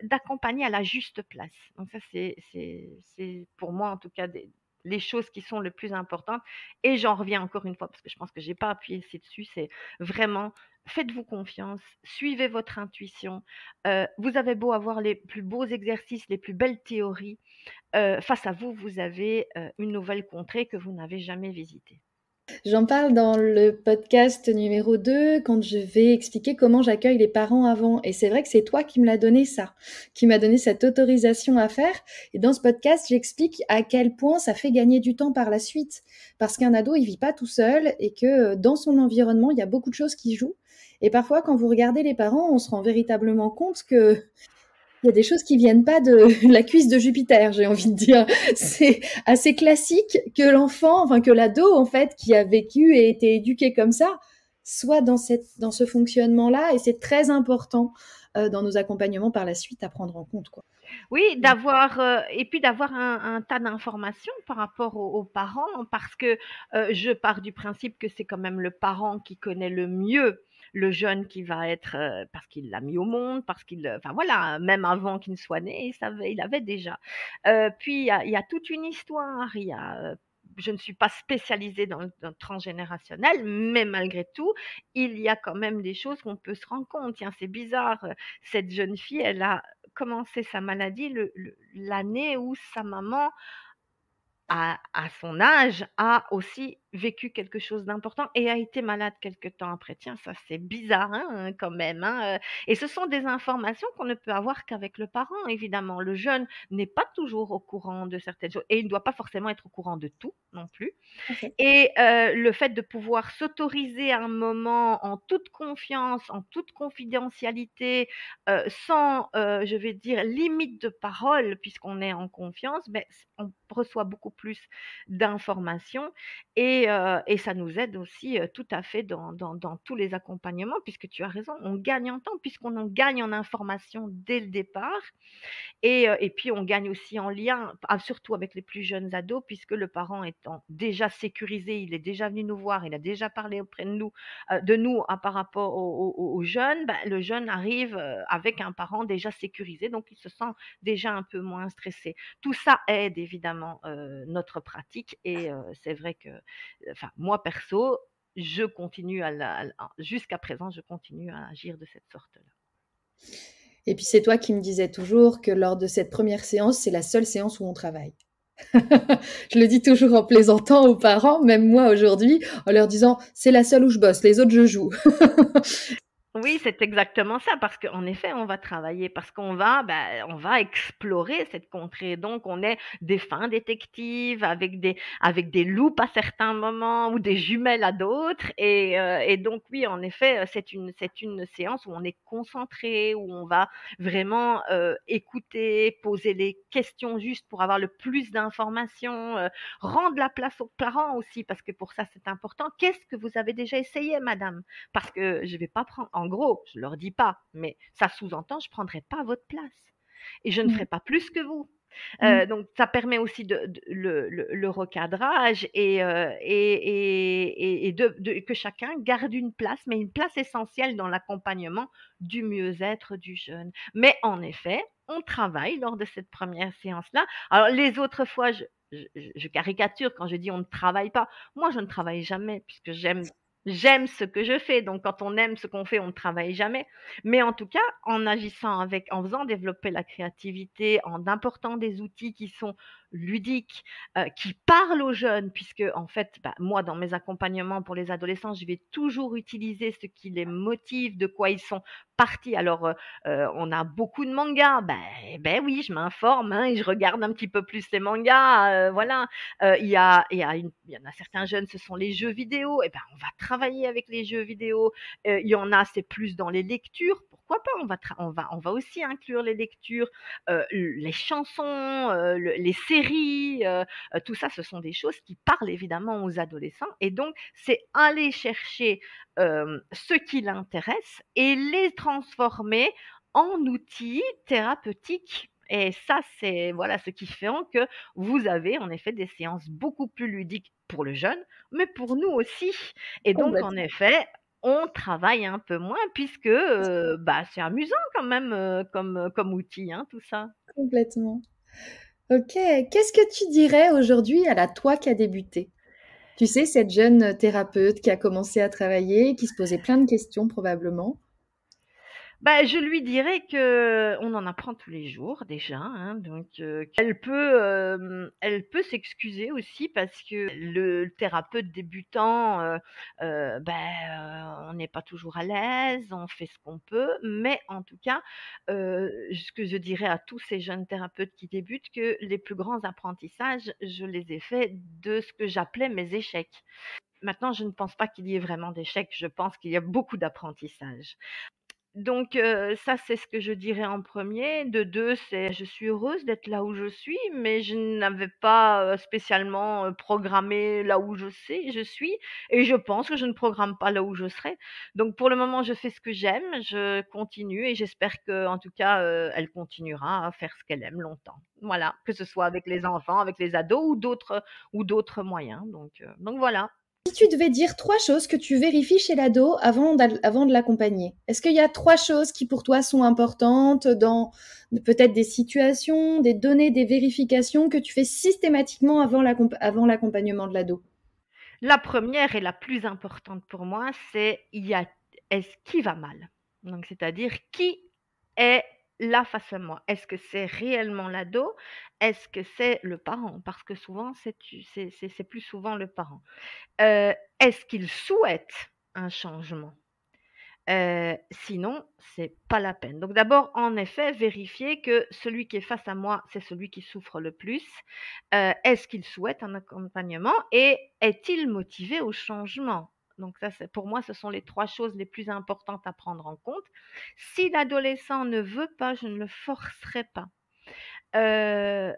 d'accompagner à la juste place. Donc ça c'est pour moi en tout cas des les choses qui sont le plus importantes et j'en reviens encore une fois parce que je pense que j'ai pas appuyé assez dessus, c'est vraiment faites-vous confiance, suivez votre intuition. Vous avez beau avoir les plus beaux exercices, les plus belles théories, face à vous, vous avez, une nouvelle contrée que vous n'avez jamais visitée. J'en parle dans le podcast numéro 2 quand je vais expliquer comment j'accueille les parents avant. Et c'est vrai que c'est toi qui me l'as donné ça, qui m'a donné cette autorisation à faire. Et dans ce podcast, j'explique à quel point ça fait gagner du temps par la suite. Parce qu'un ado, il vit pas tout seul et que dans son environnement, il y a beaucoup de choses qui jouent. Et parfois, quand vous regardez les parents, on se rend véritablement compte que il y a des choses qui viennent pas de la cuisse de Jupiter, j'ai envie de dire. C'est assez classique que l'enfant, enfin que l'ado en fait, qui a vécu et été éduqué comme ça, soit dans ce fonctionnement-là, et c'est très important dans nos accompagnements par la suite à prendre en compte, quoi. Oui, d'avoir, et puis d'avoir un tas d'informations par rapport aux parents parce que, je pars du principe que c'est quand même le parent qui connaît le mieux le jeune qui va être, parce qu'il l'a mis au monde, parce qu'il, enfin voilà, même avant qu'il ne soit né, il avait déjà. Puis il y a toute une histoire, je ne suis pas spécialisée dans le transgénérationnel, mais malgré tout, il y a quand même des choses qu'on peut se rendre compte. Tiens, c'est bizarre, cette jeune fille, elle a commencé sa maladie l'année où sa maman à son âge, a aussi vécu quelque chose d'important et a été malade quelque temps après. Tiens, ça c'est bizarre, hein, quand même, hein, et ce sont des informations qu'on ne peut avoir qu'avec le parent, évidemment. Le jeune n'est pas toujours au courant de certaines choses et il ne doit pas forcément être au courant de tout non plus. En fait. Et le fait de pouvoir s'autoriser un moment en toute confiance, en toute confidentialité, sans, je vais dire, limite de parole puisqu'on est en confiance, beh, on reçoit beaucoup plus d'informations et ça nous aide aussi, tout à fait dans tous les accompagnements puisque tu as raison, on gagne en temps puisqu'on en gagne en information dès le départ et puis on gagne aussi en lien, surtout avec les plus jeunes ados, puisque le parent étant déjà sécurisé, il est déjà venu nous voir, il a déjà parlé auprès de nous par rapport aux jeunes, bah, le jeune arrive avec un parent déjà sécurisé, donc il se sent déjà un peu moins stressé. Tout ça aide évidemment notre pratique et c'est vrai que, enfin moi perso, je continue jusqu'à présent, je continue à agir de cette sorte-là. Et puis c'est toi qui me disais toujours que lors de cette première séance, c'est la seule séance où on travaille. Je le dis toujours en plaisantant aux parents, même moi aujourd'hui, en leur disant c'est la seule où je bosse, les autres je joue. Oui, c'est exactement ça, parce qu'en effet, on va travailler, parce qu'on va, on va explorer cette contrée. Donc, on est des fins détectives avec des loupes à certains moments ou des jumelles à d'autres. Et donc, oui, en effet, c'est une séance où on est concentré, où on va vraiment écouter, poser les questions justes pour avoir le plus d'informations, rendre la place aux parents aussi, parce que pour ça, c'est important. Qu'est-ce que vous avez déjà essayé, madame? Parce que je vais pas prendre, en gros, je leur dis pas, mais ça sous-entend, je prendrai pas votre place et je ne Mmh. ferai pas plus que vous. Mmh. Donc ça permet aussi le recadrage et que chacun garde une place, mais une place essentielle dans l'accompagnement du mieux-être du jeune. Mais en effet, on travaille lors de cette première séance-là. Alors les autres fois, je caricature quand je dis on ne travaille pas. Moi, je ne travaille jamais puisque j'aime ce que je fais. Donc quand on aime ce qu'on fait, on ne travaille jamais. Mais en tout cas, en agissant avec, en faisant développer la créativité, en important des outils qui sont ludiques, qui parlent aux jeunes, puisque en fait, moi, dans mes accompagnements pour les adolescents, je vais toujours utiliser ce qui les motive, de quoi ils sont partis. Alors, on a beaucoup de mangas, oui, je m'informe hein, et je regarde un petit peu plus les mangas, voilà. Il y en a certains jeunes, ce sont les jeux vidéo, et ben on va travailler avec les jeux vidéo. Il y en a, c'est plus dans les lectures. Pourquoi pas? On va aussi inclure les lectures, les chansons, les séries. Tout ça, ce sont des choses qui parlent évidemment aux adolescents. Et donc, c'est aller chercher ce qui l'intéresse et les transformer en outils thérapeutiques. Et ça, c'est voilà ce qui fait que vous avez en effet des séances beaucoup plus ludiques pour le jeune, mais pour nous aussi. Et donc, en Complètement, effet, on travaille un peu moins puisque c'est amusant quand même comme outil, hein, tout ça. complètement. OK. Qu'est-ce que tu dirais aujourd'hui à la toi qui a débuté? Tu sais, cette jeune thérapeute qui a commencé à travailler, qui se posait plein de questions probablement. Je lui dirais que on en apprend tous les jours déjà, hein, donc elle peut s'excuser aussi parce que le thérapeute débutant, on n'est pas toujours à l'aise, on fait ce qu'on peut, mais en tout cas, ce que je dirais à tous ces jeunes thérapeutes qui débutent, que les plus grands apprentissages, je les ai faits de ce que j'appelais mes échecs. Maintenant, je ne pense pas qu'il y ait vraiment d'échecs, je pense qu'il y a beaucoup d'apprentissage. Donc ça, c'est ce que je dirais en premier. De 2, c'est je suis heureuse d'être là où je suis, mais je n'avais pas, spécialement, programmé là où je suis et je pense que je ne programme pas là où je serai. Donc pour le moment, je fais ce que j'aime, je continue et j'espère qu'en tout cas, elle continuera à faire ce qu'elle aime longtemps. Voilà, que ce soit avec les enfants, avec les ados ou d'autres moyens. Donc voilà. Si tu devais dire 3 choses que tu vérifies chez l'ado avant de l'accompagner, est-ce qu'il y a 3 choses qui pour toi sont importantes dans peut-être des situations, des données, des vérifications que tu fais systématiquement avant l'accompagnement de l'ado? La première et la plus importante pour moi, c'est est-ce qui va mal? Donc, c'est-à-dire qui est là face à moi? Est-ce que c'est réellement l'ado? Est-ce que c'est le parent? Parce que souvent, c'est plus souvent le parent. Est-ce qu'il souhaite un changement? Sinon, c'est pas la peine. Donc d'abord, en effet, vérifier que celui qui est face à moi, c'est celui qui souffre le plus. Est-ce qu'il souhaite un accompagnement et est-il motivé au changement? Donc ça, c'est pour moi, ce sont les 3 choses les plus importantes à prendre en compte. Si l'adolescent ne veut pas, je ne le forcerai pas. Heu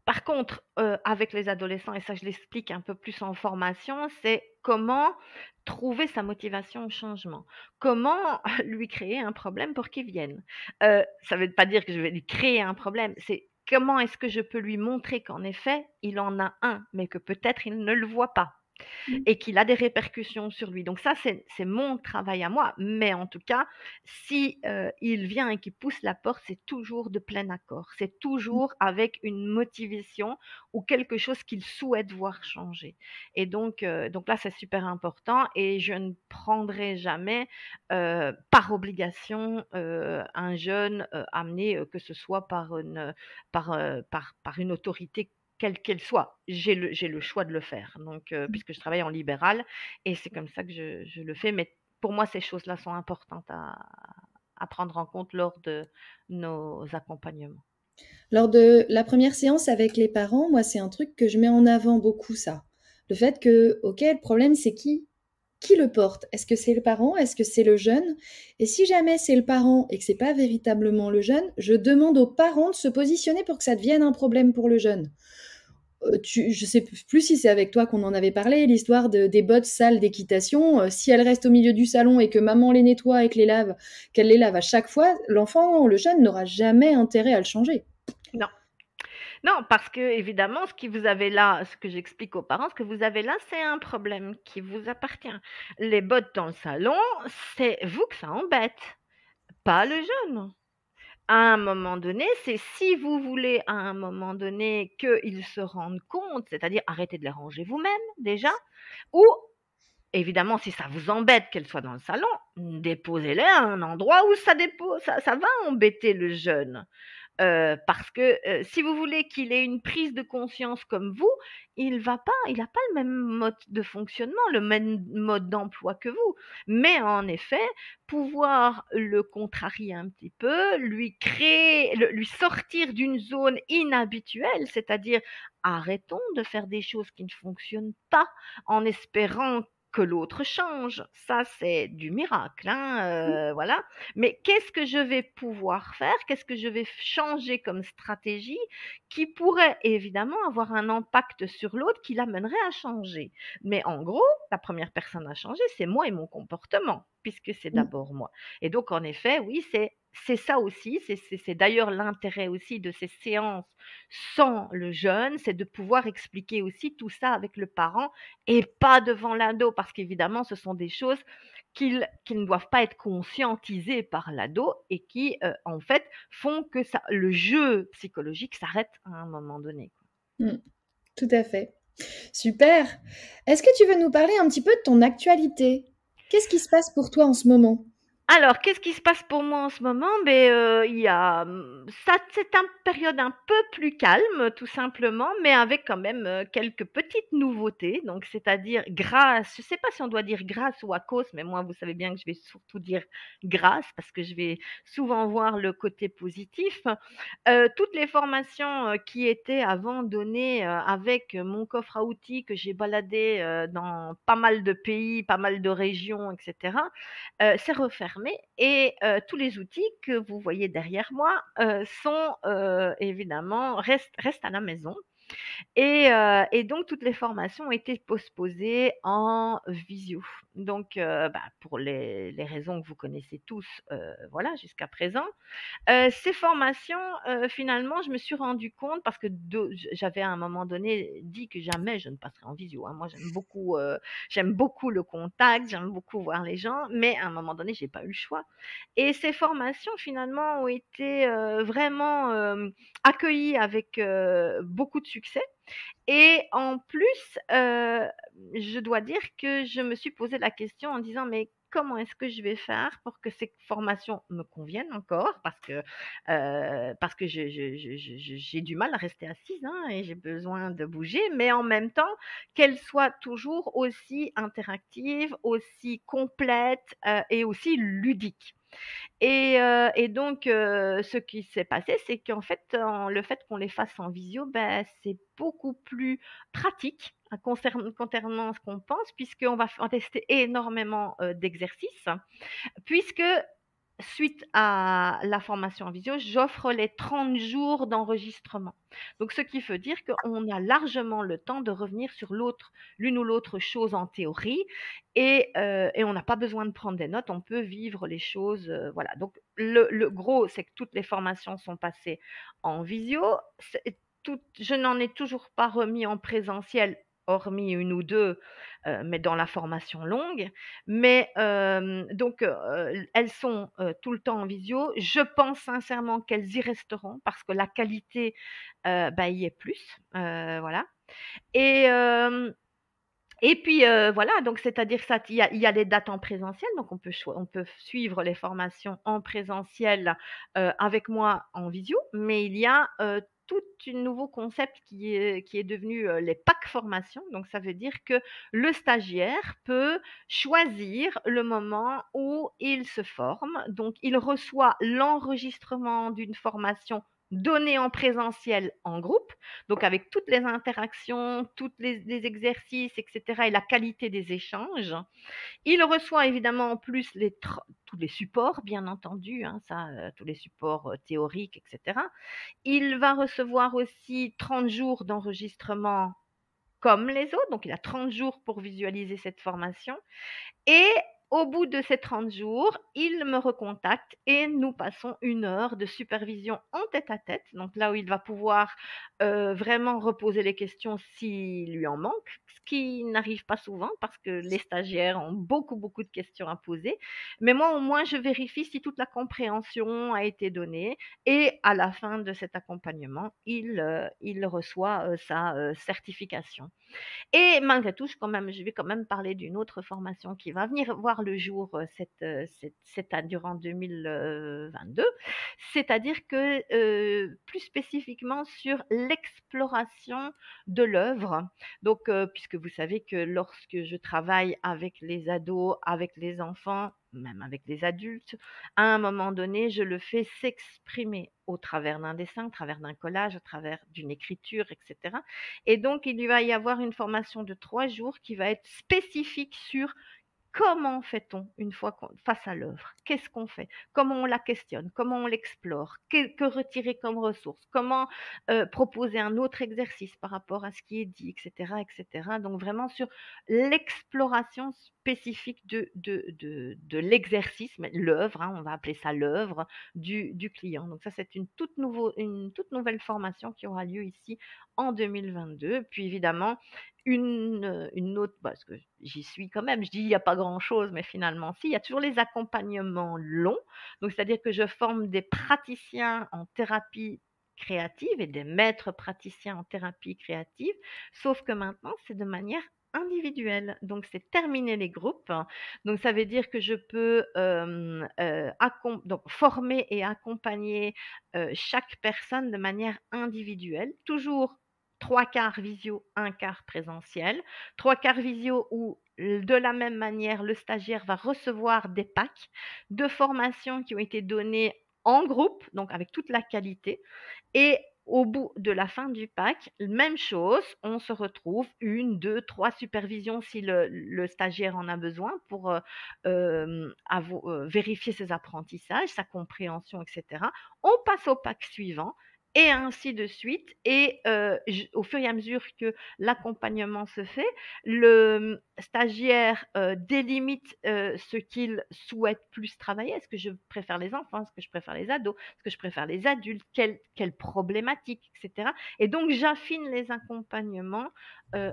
Par contre, avec les adolescents, et ça je l'explique un peu plus en formation, c'est comment trouver sa motivation au changement. Comment lui créer un problème pour qu'il vienne. Ça ne veut pas dire que je vais lui créer un problème, c'est comment est-ce que je peux lui montrer qu'en effet, il en a un, mais que peut-être il ne le voit pas Mmh. et qu'il a des répercussions sur lui. Donc ça, c'est mon travail à moi. Mais en tout cas, si il vient et qu'il pousse la porte, c'est toujours de plein accord. C'est toujours avec une motivation ou quelque chose qu'il souhaite voir changer. Et donc là, c'est super important. Et je ne prendrai jamais par obligation un jeune amené, que ce soit par une autorité quelle qu'elle soit, j'ai le choix de le faire. Donc, puisque je travaille en libéral et c'est comme ça que je le fais, mais pour moi, ces choses-là sont importantes à prendre en compte lors de nos accompagnements. Lors de la première séance avec les parents, moi, c'est un truc que je mets en avant beaucoup, ça. Le fait que, ok, le problème, c'est qui le porte? Est-ce que c'est le parent? Est-ce que c'est le jeune? Et si jamais c'est le parent et que c'est pas véritablement le jeune, je demande aux parents de se positionner pour que ça devienne un problème pour le jeune. Je sais plus si c'est avec toi qu'on en avait parlé, l'histoire des bottes sales d'équitation. Si elles restent au milieu du salon et que maman les nettoie et qu'elle les lave à chaque fois, l'enfant, le jeune n'aura jamais intérêt à le changer. Non. Non, parce que évidemment, ce que vous avez là, ce que j'explique aux parents, ce que vous avez là, c'est un problème qui vous appartient. Les bottes dans le salon, c'est vous que ça embête, pas le jeune. À un moment donné, c'est si vous voulez à un moment donné qu'ils se rendent compte, c'est-à-dire arrêtez de les ranger vous-même déjà, ou évidemment si ça vous embête qu'elles soient dans le salon, déposez-les à un endroit où ça va embêter le jeune. Parce que si vous voulez qu'il ait une prise de conscience comme vous, il n'a pas le même mode de fonctionnement, le même mode d'emploi que vous. Mais en effet, pouvoir le contrarier un petit peu, lui sortir d'une zone inhabituelle, c'est-à-dire arrêtons de faire des choses qui ne fonctionnent pas en espérant que l'autre change. Ça, c'est du miracle, hein, voilà. Mais qu'est-ce que je vais pouvoir faire? Qu'est-ce que je vais changer comme stratégie qui pourrait évidemment avoir un impact sur l'autre qui l'amènerait à changer? Mais en gros, la première personne à changer, c'est moi et mon comportement, puisque c'est d'abord moi. Et donc, en effet, oui, c'est ça aussi, c'est d'ailleurs l'intérêt aussi de ces séances sans le jeune, c'est de pouvoir expliquer aussi tout ça avec le parent et pas devant l'ado, parce qu'évidemment, ce sont des choses qui ne doivent pas être conscientisés par l'ado et qui, en fait, font que le jeu psychologique s'arrête à un moment donné. Tout à fait. Super. Est-ce que tu veux nous parler un petit peu de ton actualité? Qu'est-ce qui se passe pour toi en ce moment? Alors, qu'est-ce qui se passe pour moi en ce moment? Il y a, ça, c'est une période un peu plus calme, tout simplement, mais avec quand même quelques petites nouveautés. Donc, c'est-à-dire grâce, je ne sais pas si on doit dire grâce ou à cause, mais moi, vous savez bien que je vais surtout dire grâce parce que je vais souvent voir le côté positif. Toutes les formations qui étaient avant données avec mon coffre à outils que j'ai baladé dans pas mal de pays, pas mal de régions, etc., c'est refermé et tous les outils que vous voyez derrière moi sont évidemment restent à la maison. Et donc toutes les formations ont été postposées en visio. Donc pour les raisons que vous connaissez tous, voilà, jusqu'à présent. Ces formations, finalement, je me suis rendu compte parce que j'avais à un moment donné dit que jamais je ne passerais en visio, hein. Moi, j'aime beaucoup le contact, j'aime beaucoup voir les gens, mais à un moment donné, j'ai pas eu le choix. Et ces formations, finalement, ont été vraiment accueillies avec beaucoup de succès. Et en plus, je dois dire que je me suis posé la question en disant: «Mais comment est-ce que je vais faire pour que ces formations me conviennent encore?» parce que j'ai du mal à rester assise, hein, et j'ai besoin de bouger, mais en même temps, qu'elles soient toujours aussi interactives, aussi complètes, et aussi ludiques. Et donc, ce qui s'est passé, c'est qu'en fait, le fait qu'on les fasse en visio, c'est beaucoup plus pratique, concernant ce qu'on pense, puisqu'on va tester énormément d'exercices, puisque suite à la formation en visio, j'offre les 30 jours d'enregistrement. Donc, ce qui veut dire qu'on a largement le temps de revenir sur l'une ou l'autre chose en théorie et on n'a pas besoin de prendre des notes, on peut vivre les choses, voilà. Donc, le gros, c'est que toutes les formations sont passées en visio. Je n'en ai toujours pas remis en présentiel, hormis une ou deux, mais dans la formation longue. Mais donc, elles sont tout le temps en visio. Je pense sincèrement qu'elles y resteront parce que la qualité, y est plus, voilà. Et hem et puis, voilà, donc c'est-à-dire ça, il y a les dates en présentiel, donc on peut suivre les formations en présentiel, avec moi en visio, mais il y a, tout un nouveau concept qui est devenu les packs formation. Donc, ça veut dire que le stagiaire peut choisir le moment où il se forme. Donc, il reçoit l'enregistrement d'une formation donnée en présentiel en groupe, donc avec toutes les interactions, tous les exercices, etc., et la qualité des échanges. Il reçoit évidemment en plus tous les supports, bien entendu, hein, tous les supports théoriques, etc. Il va recevoir aussi 30 jours d'enregistrement comme les autres, donc il a 30 jours pour visualiser cette formation. Et au bout de ces 30 jours, il me recontacte et nous passons 1 heure de supervision en tête-à-tête. Donc là où il va pouvoir vraiment reposer les questions s'il lui en manque, ce qui n'arrive pas souvent parce que les stagiaires ont beaucoup, beaucoup de questions à poser. Mais moi, au moins, je vérifie si toute la compréhension a été donnée et à la fin de cet accompagnement, il reçoit sa certification. Et malgré tout, je vais quand même parler d'une autre formation qui va venir voir le jour durant 2022, c'est-à-dire que plus spécifiquement sur l'exploration de l'œuvre. Donc, puisque vous savez que lorsque je travaille avec les ados, avec les enfants, même avec les adultes, à un moment donné, je le fais s'exprimer au travers d'un dessin, au travers d'un collage, au travers d'une écriture, etc. Et donc, il va y avoir une formation de 3 jours qui va être spécifique sur comment fait-on une fois face à l'œuvre? Qu'est-ce qu'on fait? Comment on la questionne? Comment on l'explore? Que retirer comme ressource? Comment proposer un autre exercice par rapport à ce qui est dit, etc., etc. Donc vraiment sur l'exploration spécifique de l'exercice, l'œuvre, hein, on va appeler ça l'œuvre du client. Donc ça, c'est une toute nouvelle formation qui aura lieu ici en 2022. Puis évidemment, une autre, parce que j'y suis quand même, je dis il n'y a pas grand-chose, mais finalement si, il y a toujours les accompagnements longs, donc c'est-à-dire que je forme des praticiens en thérapie créative et des maîtres praticiens en thérapie créative, sauf que maintenant c'est de manière individuelle, donc c'est terminer les groupes, donc ça veut dire que je peux donc former et accompagner chaque personne de manière individuelle, toujours 3/4 visio, 1/4 présentiel. 3/4 visio où de la même manière, le stagiaire va recevoir des packs de formation qui ont été donnés en groupe, donc avec toute la qualité. Et au bout de la fin du pack, même chose, on se retrouve 1, 2, 3 supervisions si le stagiaire en a besoin pour vérifier ses apprentissages, sa compréhension, etc. On passe au pack suivant et ainsi de suite. Et au fur et à mesure que l'accompagnement se fait, le stagiaire délimite ce qu'il souhaite plus travailler. Est-ce que je préfère les enfants? Est-ce que je préfère les ados? Est-ce que je préfère les adultes? Quelle problématique, etc. Et donc, j'affine les accompagnements,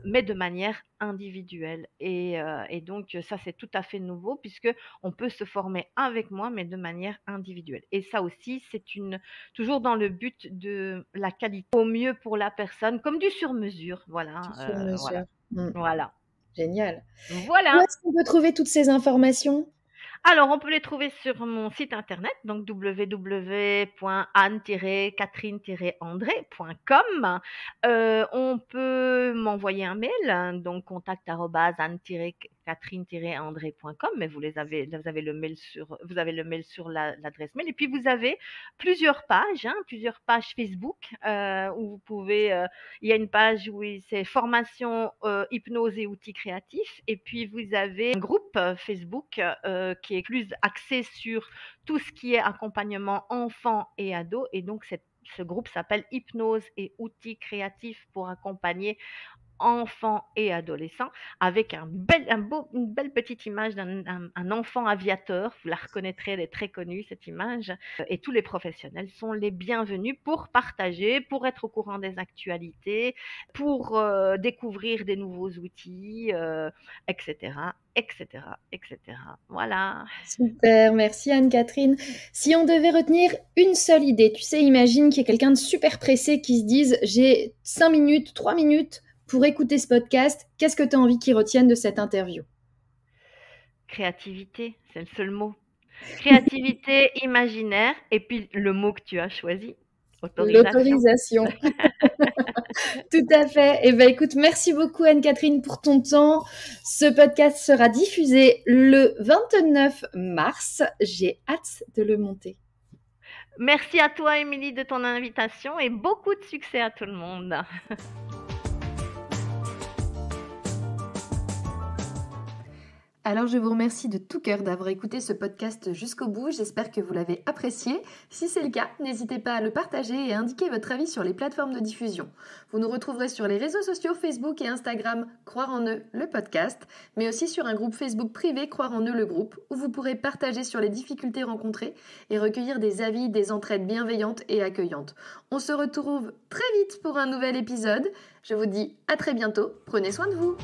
mais de manière individuelle. Et donc, ça, c'est tout à fait nouveau puisque on peut se former avec moi, mais de manière individuelle. Et ça aussi, c'est toujours dans le but de la qualité au mieux pour la personne, comme du sur-mesure. Voilà, Du sur-mesure. voilà. Génial. Où Voilà. est-ce qu'on peut trouver toutes ces informations? Alors, on peut les trouver sur mon site internet, donc www.anne-catherine-andré.com. On peut m'envoyer un mail, donc contact@anne-catherine-andré.com, mais vous avez le mail sur l'adresse mail. Et puis vous avez plusieurs pages Facebook où vous pouvez. Il y a une page où c'est formation hypnose et outils créatifs, et puis vous avez un groupe Facebook qui est plus axé sur tout ce qui est accompagnement enfants et ados. Et donc, ce groupe s'appelle Hypnose et outils créatifs pour accompagner enfants et adolescents, avec une belle petite image d'un enfant aviateur. Vous la reconnaîtrez, elle est très connue, cette image. Et tous les professionnels sont les bienvenus pour partager, pour être au courant des actualités, pour découvrir des nouveaux outils, etc., etc., etc. Voilà. Super, merci Anne-Catherine. Si on devait retenir une seule idée, tu sais, imagine qu'il y a quelqu'un de super pressé qui se dise j'ai 5 minutes, 3 minutes pour écouter ce podcast, qu'est-ce que tu as envie qu'il retienne de cette interview? Créativité, c'est le seul mot. Créativité, imaginaire, et puis le mot que tu as choisi, Autorisation. L'autorisation. Tout à fait. Eh ben, écoute, merci beaucoup Anne-Catherine pour ton temps. Ce podcast sera diffusé le 29 mars. J'ai hâte de le monter. Merci à toi, Émilie, de ton invitation et beaucoup de succès à tout le monde. Alors je vous remercie de tout cœur d'avoir écouté ce podcast jusqu'au bout, j'espère que vous l'avez apprécié. Si c'est le cas, n'hésitez pas à le partager et à indiquer votre avis sur les plateformes de diffusion. Vous nous retrouverez sur les réseaux sociaux Facebook et Instagram Croire en eux, le podcast, mais aussi sur un groupe Facebook privé Croire en eux, le groupe, où vous pourrez partager sur les difficultés rencontrées et recueillir des avis, des entraides bienveillantes et accueillantes. On se retrouve très vite pour un nouvel épisode. Je vous dis à très bientôt, prenez soin de vous.